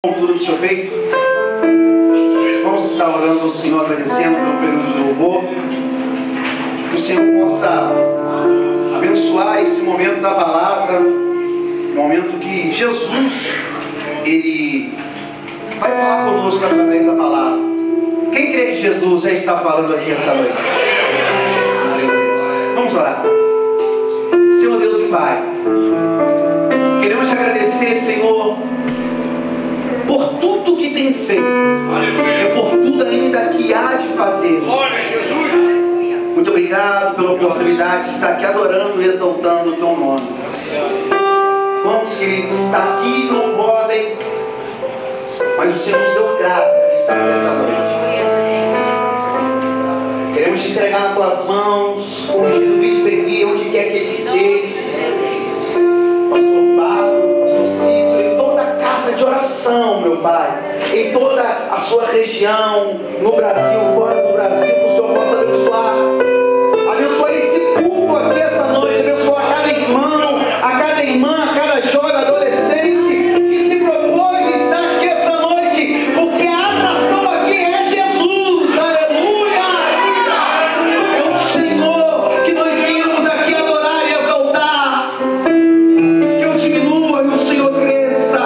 Altura do seu peito. Vamos estar orando ao Senhor, agradecendo pelo período de louvor. Que o Senhor possa abençoar esse momento da palavra, momento que Jesus Ele vai falar conosco através da palavra. Quem crê que Jesus já está falando aqui essa noite? Vamos orar. Senhor Deus e Pai, queremos te agradecer, Senhor, por tudo que tem feito. Aleluia. E por tudo ainda que há de fazer. Glória a Jesus. Muito obrigado pela oportunidade de estar aqui adorando e exaltando o teu nome. Vamos, queridos, estar aqui não podem, mas o Senhor nos deu graça de estar aqui essa noite. Queremos te entregar nas tuas mãos, ungido do Esperi, onde quer que ele esteja. Pastor Fábio, Pastor Cícero, em toda a casa de oração, meu Pai, em toda a sua região, no Brasil, fora do Brasil, que o Senhor possa abençoar. Abençoa esse culto aqui essa noite, abençoa a cada irmão, a cada irmã, a cada jovem, adolescente que se propôs estar aqui essa noite, porque a atração aqui é Jesus. Aleluia! É o Senhor que nós viemos aqui adorar e exaltar. Que eu diminua e o Senhor cresça.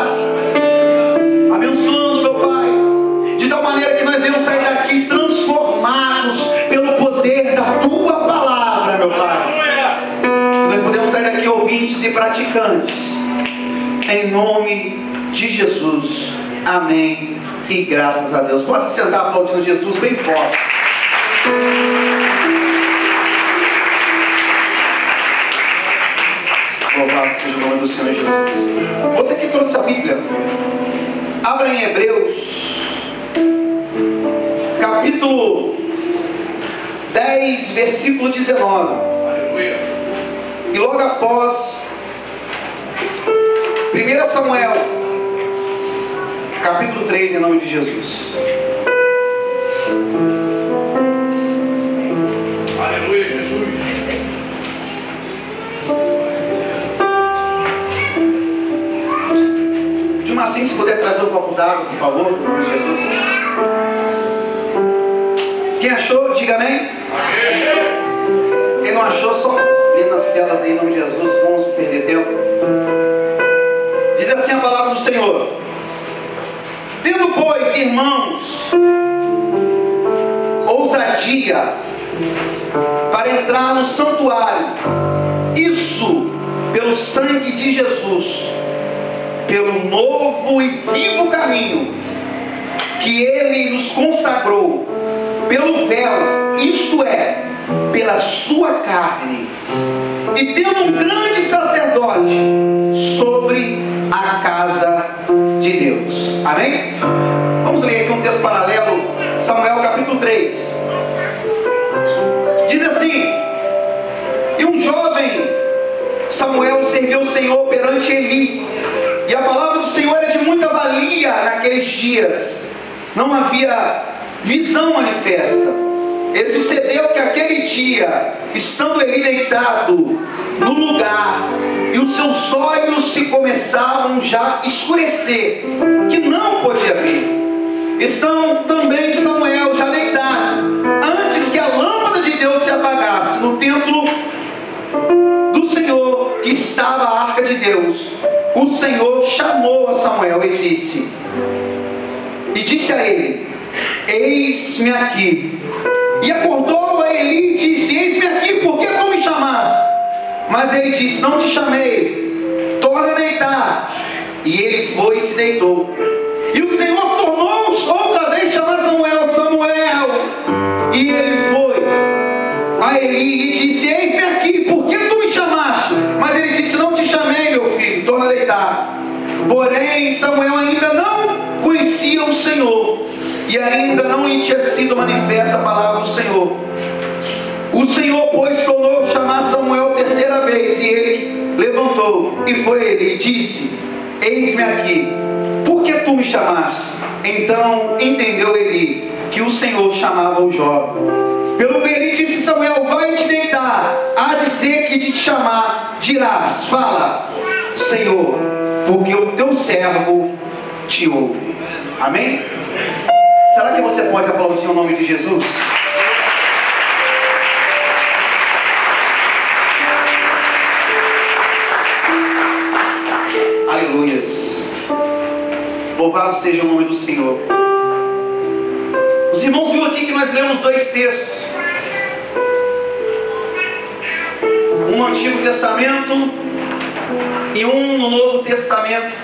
Abençoando, meu Pai, de tal maneira que nós venhamos sair daqui transformados pelo poder da Tua palavra, meu Pai. Nós podemos sair daqui ouvintes e praticantes. Em nome de Jesus. Amém. E graças a Deus. Pode se sentar aplaudindo Jesus bem forte. Louvado seja o nome do Senhor Jesus. Você que trouxe a Bíblia, abra em Hebreus, capítulo 10, versículo 19. E logo após, 1 Samuel, capítulo 3, em nome de Jesus. Aleluia, Jesus. Assim, se puder trazer um copo d'água, por favor, em nome de Jesus. Quem achou, diga amém. Quem não achou, só lê nas telas aí, em nome de Jesus. Vamos perder tempo. Diz assim a palavra do Senhor: tendo, pois, irmãos, ousadia para entrar no santuário, isso pelo sangue de Jesus, pelo novo e vivo caminho que Ele nos consagrou, pelo véu, isto é, pela sua carne, e tendo um grande sacerdote sobre a casa de Deus. Amém? Vamos ler aqui um texto paralelo, Samuel capítulo 3. Diz assim: e um jovem Samuel serviu o Senhor perante Eli, e a palavra do Senhor era de muita valia naqueles dias. Não havia visão manifesta. E sucedeu que aquele dia, estando Eli deitado no lugar, e os seus olhos se começavam já a escurecer, que não podia ver. Estão também Samuel já deitado, antes que a lâmpada de Deus se apagasse no templo do Senhor, que estava a arca de Deus. O Senhor chamou a Samuel e disse a ele: eis-me aqui. E acordou a Eli e disse: eis-me aqui, por que tu me chamaste? Mas ele disse: não te chamei, torna a deitar. E ele foi e se deitou. E o Senhor tornou outra vez chamar Samuel: Samuel. E ele foi a Eli e disse: eis-me aqui, por que tu me chamaste? Mas ele disse: não te chamei, meu filho, torna a deitar. Porém Samuel ainda não conhecia o Senhor, e ainda não lhe tinha sido manifesta a palavra do Senhor. O Senhor, pois, tornou chamar Samuel terceira vez, e ele levantou e foi a ele e disse: eis-me aqui, por que tu me chamaste? Então entendeu Eli que o Senhor chamava o jovem. Pelo que ele disse: Samuel, vai te deitar, há de ser que de te chamar dirás: fala, Senhor, porque o teu servo te ouve. Amém? Será que você pode aplaudir o nome de Jesus? Aleluias. Louvado seja o nome do Senhor. Os irmãos viram aqui que nós lemos dois textos. Um no Antigo Testamento e um no Novo Testamento.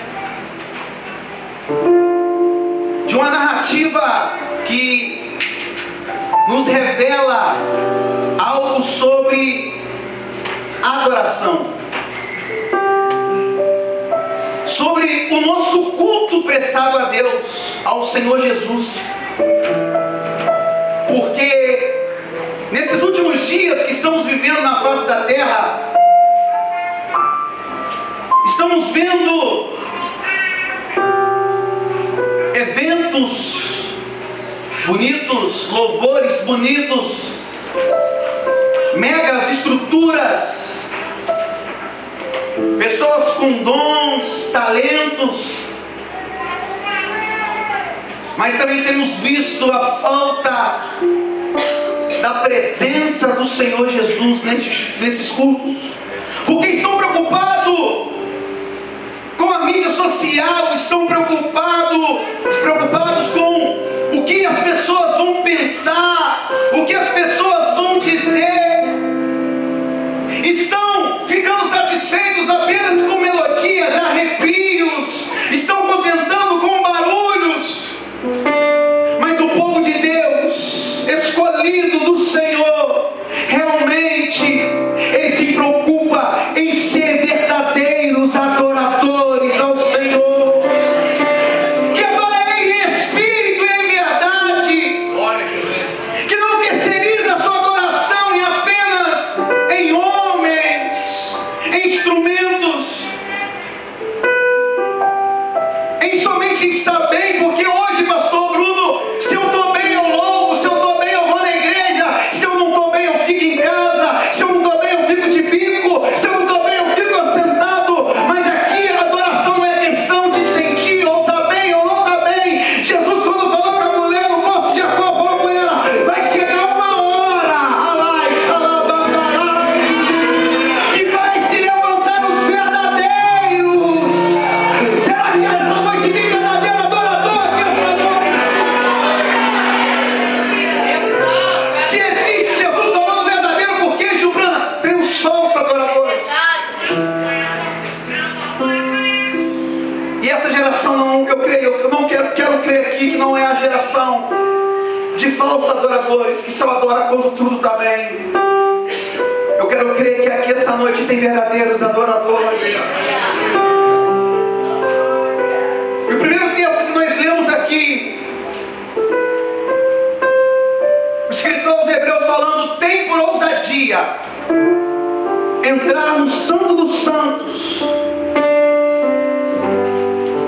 De uma narrativa que nos revela algo sobre adoração, sobre o nosso culto prestado a Deus, ao Senhor Jesus. Porque nesses últimos dias que estamos vivendo na face da terra, estamos vendo eventos bonitos, louvores bonitos, megas estruturas, pessoas com dons, talentos, mas também temos visto a falta da presença do Senhor Jesus nesses cultos, porque estão preocupados com a mídia social, estão preocupados com o que as pessoas vão pensar, o que as pessoas vão dizer, estão ficando satisfeitos apenas com melodias, arrepios, estão contentando com barulhos. Mas o povo de Deus, escolhido do Senhor, realmente ele se preocupa em ser verdadeiros adoradores ao Senhor, que adora Ele em espírito e em verdade, que não terceiriza a sua adoração em apenas em homens, em instrumentos, em somente estar bem, porque hoje, pastor Bruno, se eu estou bem eu louvo, se eu estou bem eu vou na igreja, se eu não estou bem eu fico em casa, se eu não estou bem eu fico de bico, se eu não estou bem eu fico sentado. Mas aqui a adoração não é questão de sentir ou está bem ou não está bem. Jesus, quando falou com a mulher, o moço de Jacó falou com ela: vai chegar uma hora, que vai se levantar os verdadeiros. Será que essa noite tem verdadeiro adorador aqui essa noite? Se existe Jesus falando verdadeiro, por que, Gilbran, tem uns falsos adoradores? E essa geração não, eu não quero crer aqui que não é a geração de falsos adoradores, que só adora quando tudo está bem. Eu quero crer que aqui essa noite tem verdadeiros adoradores. E o primeiro texto que nós lemos aqui, o escritor aos Hebreus falando: tem por ousadia entrar no Santo dos Santos,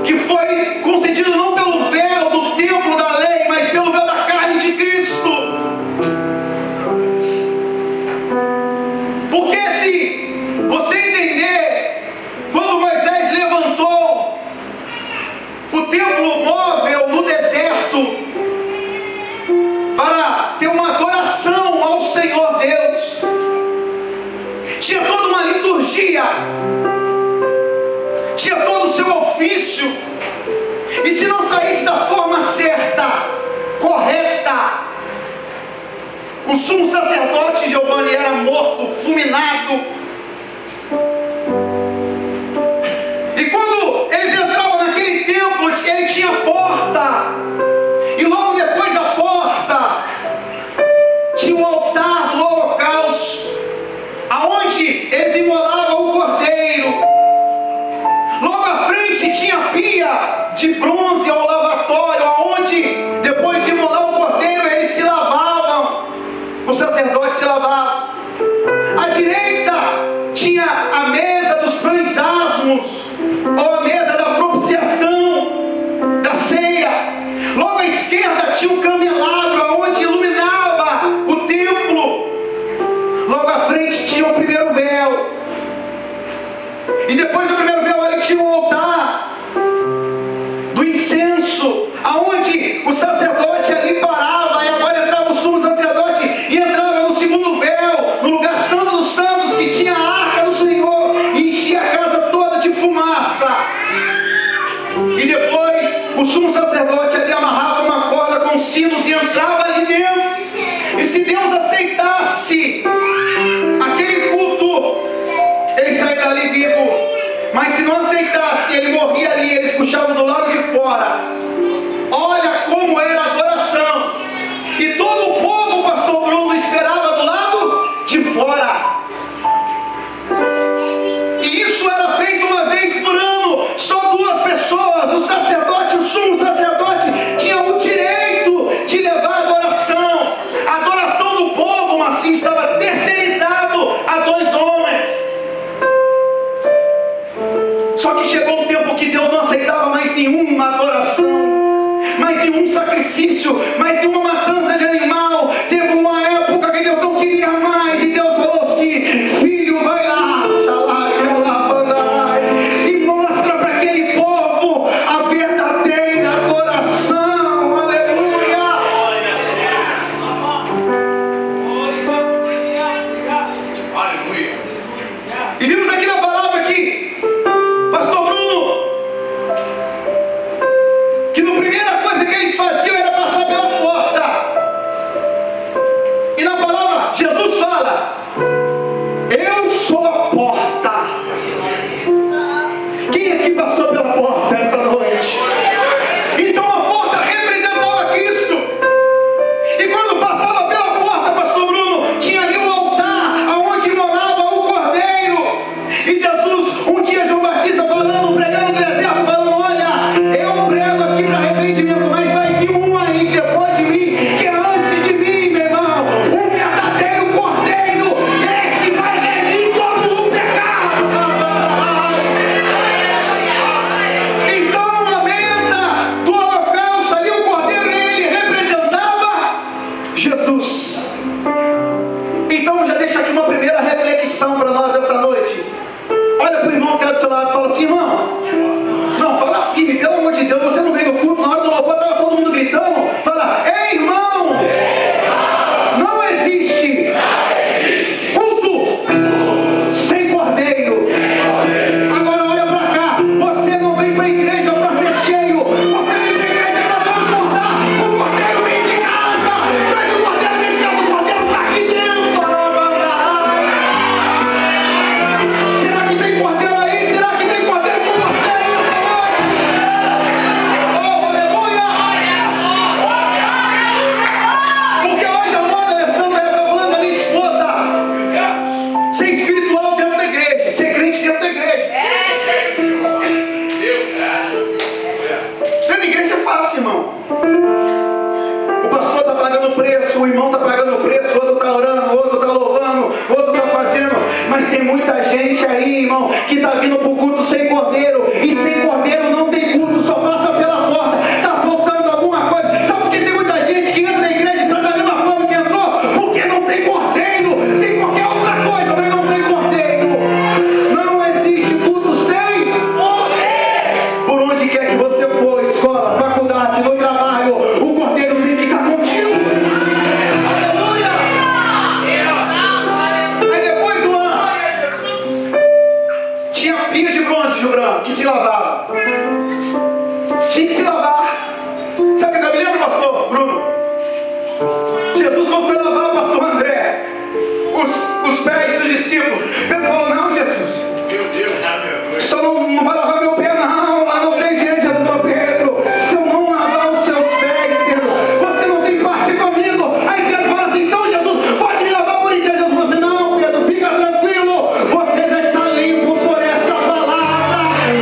que foi concedido não pelo véu do templo da lei, mas pelo véu da carne de Cristo. Porque se você entender, quando Moisés levantou o templo móvel no deserto para ter uma adoração ao Senhor Deus, tinha toda uma liturgia, tinha todo o seu ofício, e se não saísse da forma certa, correta, o sumo sacerdote Giovanni era morto, fulminado. E quando eles entravam naquele templo, ele tinha porta, e logo depois da porta tinha um altar do holocausto, aonde eles imolavam o cordeiro. Logo à frente tinha pia de bronze ao lavatório, aonde depois de imolar o cordeiro eles se lavavam, os sacerdotes se lavavam. À direita tinha a mesa dos pães asmos, ou a mesa da propiciação, da ceia. Logo à esquerda tinha um candelabro onde iluminava o templo. Logo à frente tinha o primeiro véu, e depois do primeiro véu ali tinha um altar do incenso. O sumo sacerdote ali amarrava uma corda com sinos e entrava ali dentro. E se Deus aceitasse aquele culto, ele saía dali vivo. Mas se não aceitasse, ele morria ali. Eles puxavam do lado de fora. Olha como era a adoração. E todo o povo, o pastor Bruno, esperava do lado de fora. E isso era feito uma vez por ano. Só 2 pessoas, o sacerdote, o sumo sacerdote, tinham o direito de levar a adoração. A adoração do povo, mas assim, estava terceirizado a 2 homens. Só que chegou um tempo que Deus não aceitava mais nenhuma adoração, mais nenhum sacrifício, mais nenhuma matança de animal. Teve uma época que Deus não queria mais, e Deus falou assim: filho, vai lá, e mostra para aquele povo a verdadeira adoração. Aleluia! Aleluia. E vimos aqui na palavra que pastor Bruno, que a primeira coisa que eles faziam era passar pela porta. E na palavra Jesus fala: eu sou a porta. Quem aqui passou pela porta essa noite? Então a porta representava Cristo. E quando passava pela porta, pastor Bruno, tinha ali um altar onde morava o Cordeiro. E Jesus, um dia João Batista falando, pregando no deserto, falando: olha, eu prego aqui para arrependimento, mas vai vir um aí depois de mim, que é antes de mim, meu irmão, um verdadeiro Cordeiro. Esse vai remir todo o pecado. Então a mesa do holocausto ali, o Cordeiro, ele representava Jesus. Então já deixa aqui uma primeira reflexão para nós dessa noite. Olha para o irmão que está do seu lado e fala assim: irmão, não, fala firme, pelo amor de Deus, você não veio no culto, na hora do louvor estava todo mundo gritando. Fala: ei, irmão, não existe culto sem Cordeiro. Agora olha para cá, você não vem para a igreja para ser cheio, você vem para a igreja para transbordar. O Cordeiro vem de casa, traz o Cordeiro, vem de casa, o Cordeiro está aqui dentro. Será que tem Cordeiro aí? Será que tem Cordeiro com você aí essa noite? Oh, aleluia! Porque hoje a moda, Alessandra, ela está falando da minha esposa, ser espiritual dentro da igreja, ser crente dentro da igreja. Dentro da igreja é fácil, irmão. O pastor está pagando preço, o irmão está pagando preço, o outro está orando, o outro está louvando, o outro está fazendo. Mas tem muita gente aí, irmão, que está vindo para o culto sem Cordeiro. E sem Cordeiro não tem culto, só passa pela porta. Está faltando alguma coisa. Sabe por que tem muita gente que entra na igreja e sai da mesma forma que entrou? Porque não tem Cordeiro. Tem qualquer outra coisa, mas não tem Cordeiro. Não existe culto sem Cordeiro. Por onde quer que você for, escola, faculdade, no trabalho, o Cordeiro tem que estar contigo. Aleluia! Aí depois do ano, tinha pia de bronze, Gilbrão, que se lavava. Tinha que se lavar. Sabe o que eu me lembro, pastor Bruno? Jesus, quando foi lavar, pastor André, os pés dos discípulos, Pedro falou: não, Jesus, Meu Deus, aleluia. só não vai lavar meu pé, não. Lá no trem direito, Jesus falou: Pedro, se eu não lavar os seus pés, Pedro, você não tem parte comigo. Aí Pedro fala assim: então, Jesus, pode me lavar por inteiro. Jesus falou assim: não, Pedro, fica tranquilo, você já está limpo por essa palavra.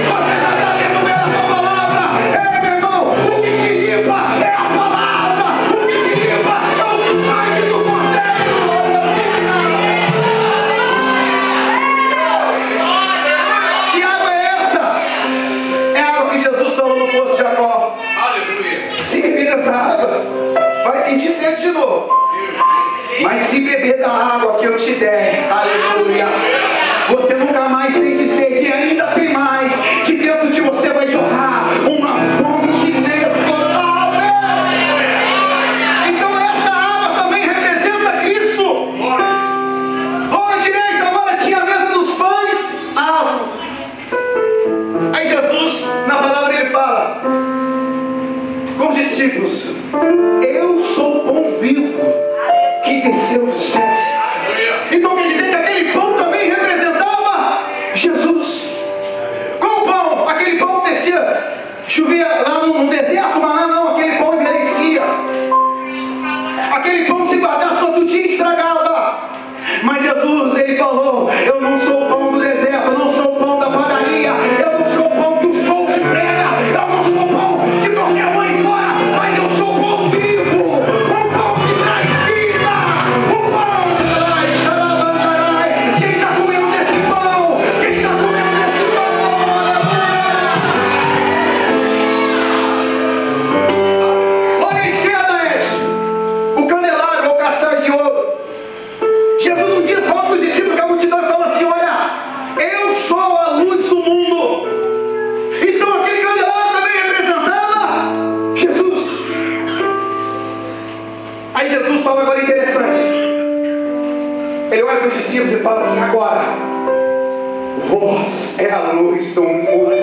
Você já está limpo por essa palavra. Ei, meu irmão, o que te limpa é a palavra. O que te limpa é o sangue do Cordeiro. Aleluia! Que água é essa? É a água que Jesus falou no poço de Jacó. Aleluia. Se beber dessa água, vai sentir sede de novo. Mas se beber da água que eu te der, aleluia, você nunca mais sente sede. E ainda tem mais. De dentro de você vai jorrar uma fonte inesgotável. Então essa água também representa Cristo. Lá à direita agora tinha a mesa dos pães. Aí Jesus, na palavra, ele fala: discípulos: eu sou o pão vivo que desceu do céu. Então quer dizer que aquele pão também representava Jesus. Qual pão? Aquele pão que descia, chovia lá no deserto, mas não, aquele pão envelhecia. Aquele pão, se guardasse todo dia, estragava. Mas Jesus, ele falou: eu não sou o pão do deserto, eu não sou o pão da padaria, eu não sou o pão do sol de prega, eu não sou o pão de qualquer mãe fora, mas eu sou o pão vivo, o pão que traz vida, o pão que traz xalabandarai. Quem está comendo desse pão? Quem está comendo desse pão? Logo à esquerda, Edson, o candelabro ou caçar de ouro. Jesus um dia fala para os discípulos que a multidão e fala assim: olha, eu sou a luz do mundo. Então aquele candelabro também representava Jesus. Aí Jesus fala agora interessante. Ele olha para os discípulos e fala assim: agora, vós é a luz do mundo.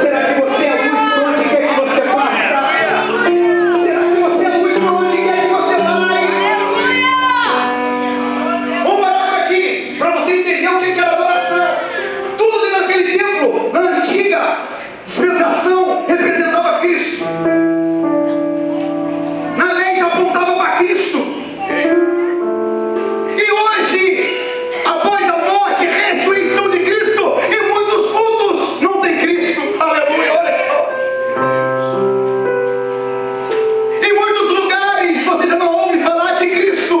Será que você é a luz por onde quer que você passa? Será que você é a luz por onde quer que você vai? Vamos parar aqui para você entender o que era adoração. Tudo dentro daquele templo, na antiga dispensação, representava Cristo. Na lei já apontava para Cristo. E hoje, após a morte e ressurreição de Cristo, em muitos cultos não tem Cristo. Aleluia, olha só. Em muitos lugares você já não ouve falar de Cristo.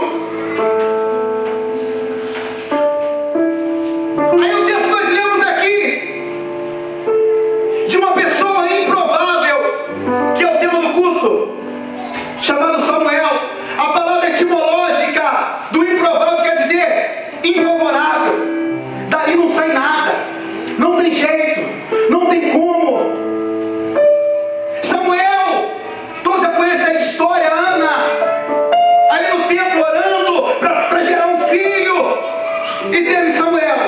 Aí o texto que nós lemos aqui, de uma pessoa improvável, que é o tema do culto, chamado Samuel. A palavra etimológica do improvável quer dizer infavorável. Dali não sai nada, não tem jeito, não tem como. Samuel, todos já conhecem a história. Ana, ali no templo orando para gerar um filho, e teve Samuel,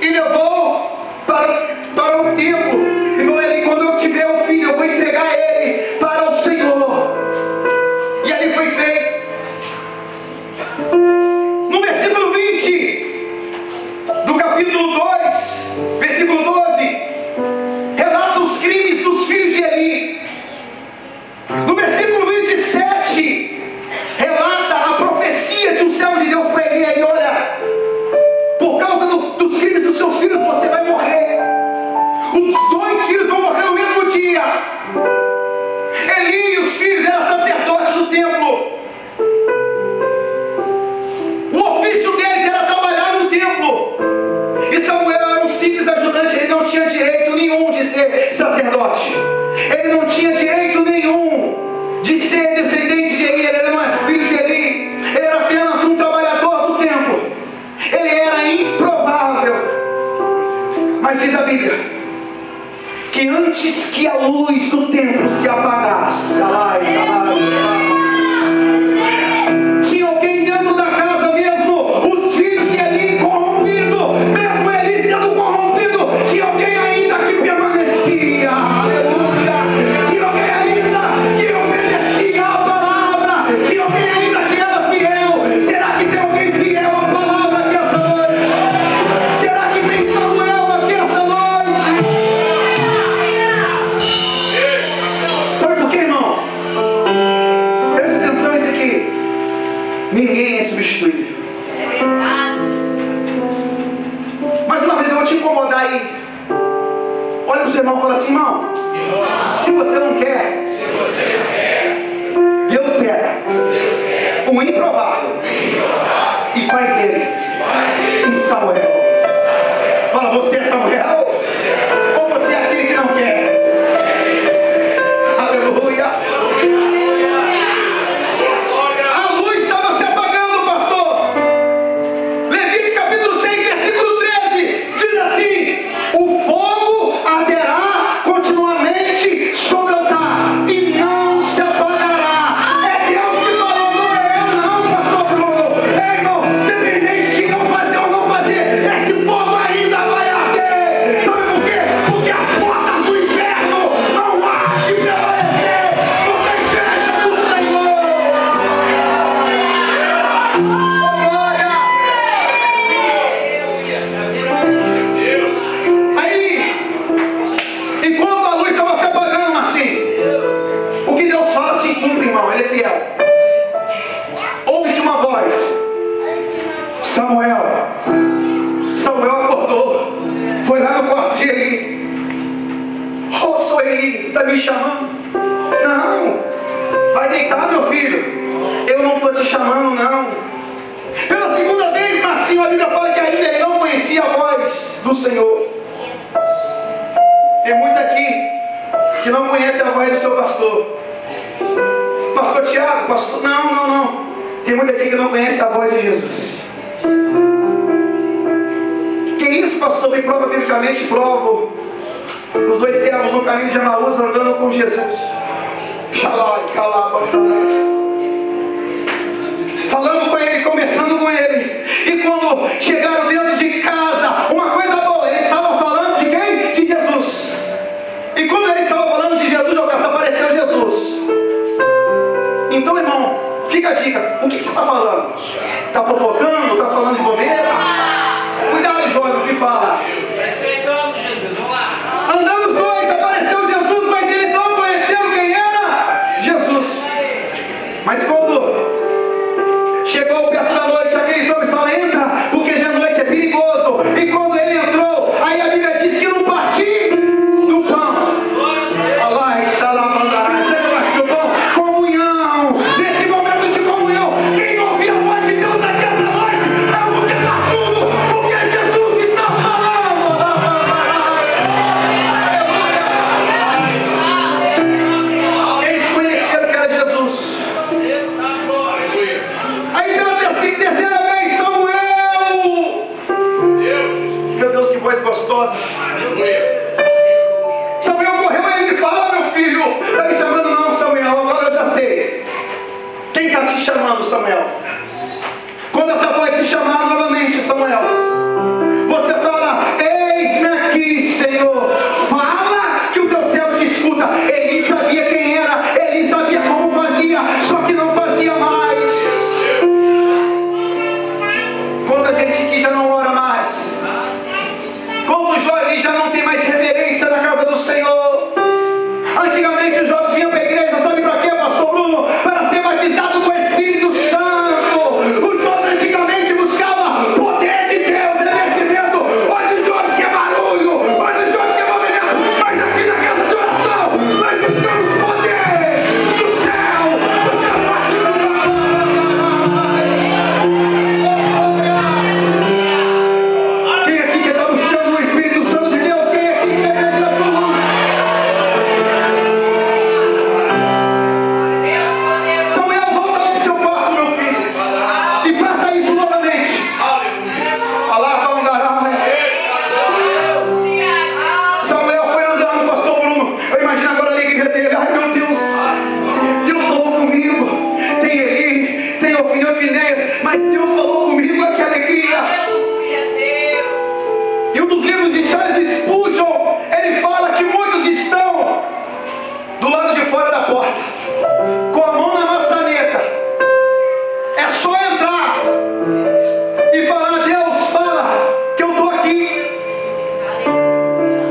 e levou para o templo, e falou: ali, quando eu tiver um filho, eu vou entregar ele para o Senhor. E ali foi feito. No versículo 20 do capítulo 2, versículo 12, relata os crimes dos filhos de Eli. No versículo 27, relata a profecia de um servo de Deus para Eli. Ele: olha, por causa dos crimes dos seus filhos você vai morrer. Os dois filhos vão morrer no mesmo dia. Eli e os filhos eram sacerdotes do templo. O ofício deles era trabalhar no templo. E Samuel era um simples ajudante. Ele não tinha direito nenhum de ser sacerdote. Ele não tinha direito nenhum de ser descendente de Eli. Ele não é filho de Eli. Ele era apenas um trabalhador do templo. Ele era improvável. Mas diz a Bíblia que antes que a luz do templo se apagasse, tinha alguém dentro da casa mesmo, os filhos de Eli corrompido, mesmo Eli sendo corrompido, tinha alguém ainda que permanecia, aleluia, tinha alguém ainda que obedecia a palavra, tinha alguém ainda que era fiel. Será que tem alguém fiel à palavra aqui essa noite? Será que tem Samuel aqui essa noite? Sabe por quê, irmão? Presta atenção nisso aqui. Ninguém é substituível. É verdade. Mais uma vez eu vou te incomodar aí. Olha para o seu irmão e fala assim: irmão, se você não quer, Deus pega o improvável e faz dele um Samuel. Fala: você é Samuel? Ou você é aquele que não quer? Aleluia. A luz estava se apagando, pastor. Levíticos capítulo 6, versículo 13 diz assim: o fogo arderá continuamente sobre o altar e não se apagará. É Deus que falou, não é eu não, pastor Bruno. Ei, irmão, dependente de eu fazer ou não fazer, esse fogo ainda vai arder. Sabe por quê? Porque as portas do inferno não ardem prevalecer. Vai deitar, meu filho. Eu não estou te chamando, não. Pela segunda vez, Marcinho, a Bíblia fala que ainda ele não conhecia a voz do Senhor. Tem muito aqui que não conhece a voz do seu pastor. Pastor Tiago, pastor... Não. Tem muito aqui que não conhece a voz de Jesus. Que isso, pastor? Me prova biblicamente, provo. Os dois servos no caminho de Emaús andando com Jesus. Falando com ele, conversando com ele. E quando chegaram dentro de casa, uma coisa boa, eles estavam falando de quem? De Jesus. E quando eles estavam falando de Jesus, apareceu Jesus. Então, irmão, fica a dica. O que você está falando? Está fofocando? Está falando de bobeira? Cuidado, jovem, o que fala. Andando os dois, apareceu Jesus, mas eles não conheceram quem era Jesus. Mas quando chegou perto da noite, aqueles homens falam: entra, porque já a noite é perigoso. E quando ele entrou, aí a Bíblia diz que no partir do pão, Allah, Xalamandará, você partir do pão, comunhão. Nesse momento de comunhão, quem ouvir a voz de Deus aqui essa noite é porque está surdo, porque Jesus está falando. Eles conheceram que era Jesus. Aí pela terceira vez, Samuel. Meu Deus, que voz gostosa. Samuel correu e ele fala: meu filho, está me chamando? Não, Samuel, agora eu já sei. Quem está te chamando, Samuel? Quando essa voz te chamar novamente, Samuel, você fala: eis-me aqui, Senhor. Fala que o teu servo te escuta. Ele sabia quem era, ele sabia como fazia, só que não fazia mais. Quanta gente que já não ora mais. Quantos jovens já não tem mais reverência na casa do Senhor. Antigamente os jovens vinham para a igreja, sabe para quê, pastor Bruno? Para ser batizado com o Espírito Santo. Os jovens antigamente buscavam poder de Deus, revestimento. Hoje os jovens querem barulho, hoje os jovens querem movimento. Mas aqui na casa de oração, nós buscamos poder do céu. O céu batizado. Quem aqui que está buscando o Espírito Santo de Deus? Quem aqui quer ver Jesus? Samuel, volta lá pro seu quarto, meu filho, e faça isso novamente. Samuel foi andando, pastor Bruno. Eu imagino agora a alegria dele. Ai, meu Deus, Deus falou comigo. Tem Eli, tem Ofinéias, mas Deus falou comigo. Que alegria. E um dos livros de Charles Spurgeon, ele fala que muitos estão do lado de fora da porta, com a mão na maçaneta. É só entrar e falar: Deus, fala que eu estou aqui.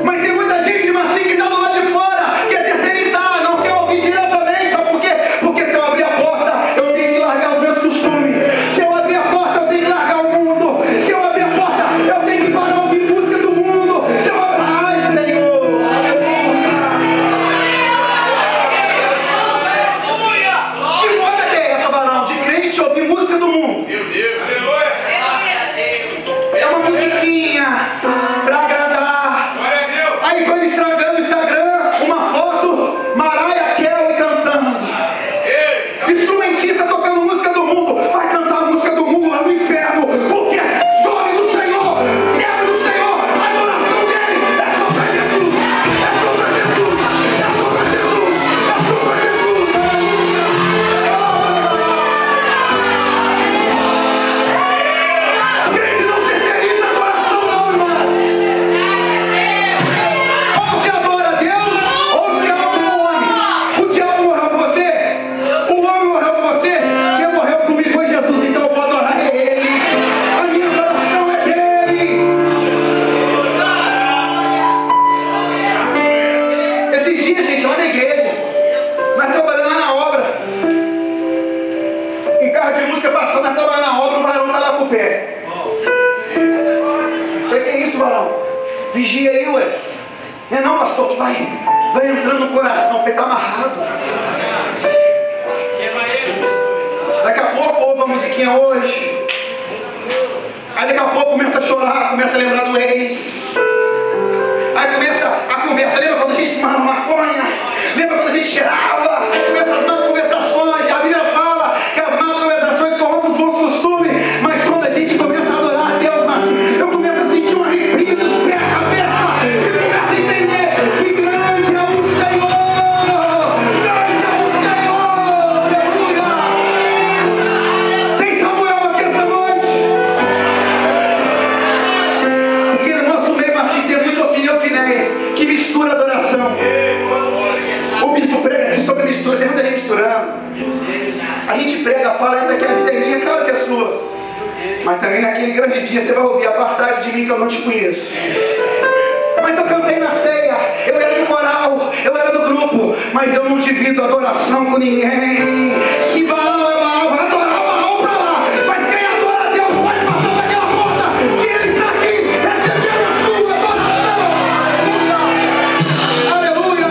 Mas tem muita gente, Marcinho, que está do lado de fora, quer terceirizar, não quer ouvir diretamente. Sabe por quê? Porque se eu abrir a porta, eu tenho que largar os meus costumes. Se eu abrir a porta, eu tenho que largar o mundo. Se eu abrir a porta, eu tenho que parar de ouvir música do mundo. Se eu abrir... Ai, Senhor, que moda que é essa, varão? De crente ouvir música do mundo. Meu Deus. É uma musiquinha pra agradar. Glória a Deus. Aí quando estragando no Instagram, uma foto, Mariah Carey cantando. Instrumentista tocando música do mundo. Vai cantar a música do mundo lá no inferno. Porque é jovem do Senhor, servo do Senhor. A adoração dele é só pra Jesus. É só pra Jesus. É só pra Jesus. É só pra Jesus. Crente não terceiriza a adoração, não, irmão. Ou se adora a Deus, ou se ama o homem. O diabo morreu por você, o homem morreu por você. Quem morreu por mim foi Jesus, então eu vou adorar Ele. A minha adoração é dele. Esses dias, gente, lá na igreja, nós trabalhando lá na obra, um carro de música passando, nós trabalhando na obra, o varão tá lá com o pé. Falei: que isso, varão? Vigia aí, ué. Não é não, pastor, que vai entrando no coração. Falei: tá amarrado. musiquinha hoje. Aí daqui a pouco começa a chorar, começa a lembrar do ex. Aí começa a conversa, lembra quando a gente fumava maconha? Lembra quando a gente cheirava? Aí começa as más conversações, e a Bíblia fala que as más conversações corrompem os bons costumes, mas quando a gente começa a adorar a Deus, mas eu começo a sentir um arrepio dos pés à cabeça, e começo a entender que grande é o Senhor! Grande é o Senhor! Aleluia! Tem Samuel aqui essa noite? Porque no nosso meio assim tem muito finés que mistura adoração. O bispo prega aqui sobre mistura, tem muita gente misturando. A gente prega, fala, entra aqui, a vida é minha, claro que é sua. Mas também naquele grande dia você vai ouvir: apartai de mim que eu não te conheço. Mas eu cantei na ceia, eu era do coral, eu era do grupo, mas eu não divido adoração com ninguém. Se Baal é Baal, vai adorar Baal pra lá. Mas quem adora a Deus pode passar daquela porta, que Ele está aqui recebendo a sua adoração. Aleluia!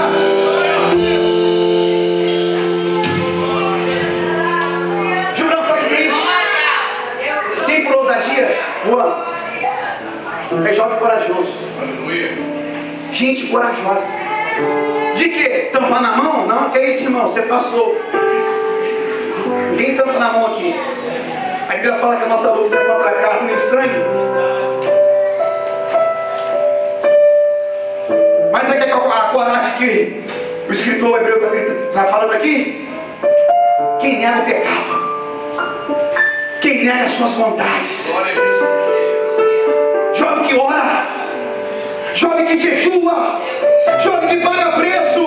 Jubrão, sabe o que é isso? Tem por ousadia? Juan, é jovem corajoso. Gente corajosa. De quê? Tampar na mão? Não, que é isso, irmão? Você passou. Ninguém tampa na mão aqui. A Bíblia fala que a nossa luta não é contra a carne nem sangue. Mas é que a coragem que o escritor hebreu está falando aqui? Quem nega o pecado, quem nega as suas vontades, jovem que ora, jovem que jejua, jovem que paga preço,